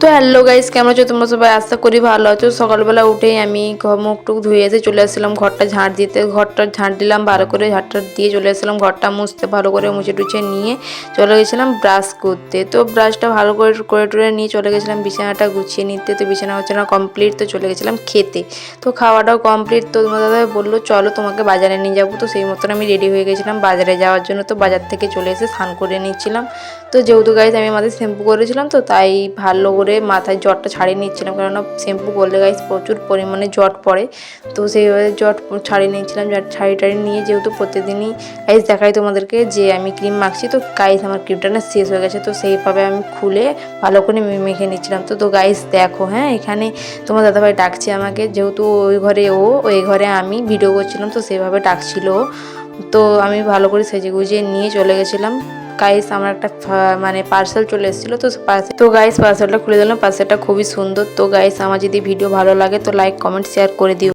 তো hello guys, কেমন আছো তোমরা সবাই? আশা করি ভালো আছো। সকালবেলা উঠেই আমি মুখ টুক ধুয়ে এসে চলে আসলাম ঘরটা ঝাঁট দিতে। ঘরটা ঝাঁট দিলাম ভালো করে, ঝাঁটটা দিয়ে চলে আসলাম ঘরটা মুছতে। ভালো করে মুছে টুছে নিয়ে চলে গেছিলাম ব্রাশ করতে। তো ব্রাশটা ভালো করে করে টুরে নিয়ে চলে গেছিলাম বিছানাটা গুছিয়ে নিতে। তো বিছানা হচ্ছানা কমপ্লিট, তো চলে গেছিলাম খেতে। তো খাওয়াটাও কমপ্লিট। তো তোমার দাদা বললো চলো তোমাকে বাজারে নিয়ে যাবো। তো সেই মতন আমি রেডি হয়ে গেছিলাম বাজারে যাওয়ার জন্য। তো বাজার থেকে চলে এসে স্নান করে নিচ্ছিলাম। তো যেহেতু গাইস আমি মাথায় শ্যাম্পু করেছিলাম, তো তাই ভালো করে মাথায় জটটা ছাড়িয়ে নিচ্ছিলাম, কেননা শ্যাম্পু করলে গাইস প্রচুর পরিমাণে জট পড়ে। তো সেইভাবে জট ছাড়িয়ে নিচ্ছিলাম। জট ছাড়িয়ে টাড়িয়ে নিয়ে যেহেতু প্রতিদিনই গাইস দেখাই তোমাদেরকে যে আমি ক্রিম মাখছি, তো গাইস আমার ক্রিমটা না শেষ হয়ে গেছে। তো সেইভাবে আমি খুলে ভালো করে মেখে নিচ্ছিলাম। তো গাইস দেখো, হ্যাঁ এখানে তোমার দাদাভাই ডাকছে আমাকে, যেহেতু ওই ঘরে ও, ওই ঘরে আমি ভিডিও করছিলাম, তো সেভাবে ডাকছিল। তো আমি ভালো করে সেজে গুজিয়ে নিয়ে চলে গেছিলাম। গাইস আমার একটা মানে পার্সেল চলে এসেছিলো। তো গাইস পার্সেলটা খুলে দিলাম। পার্সেলটা খুবই সুন্দর। তো গাইস আমার যদি ভিডিও ভালো লাগে তো লাইক কমেন্ট শেয়ার করে দিও।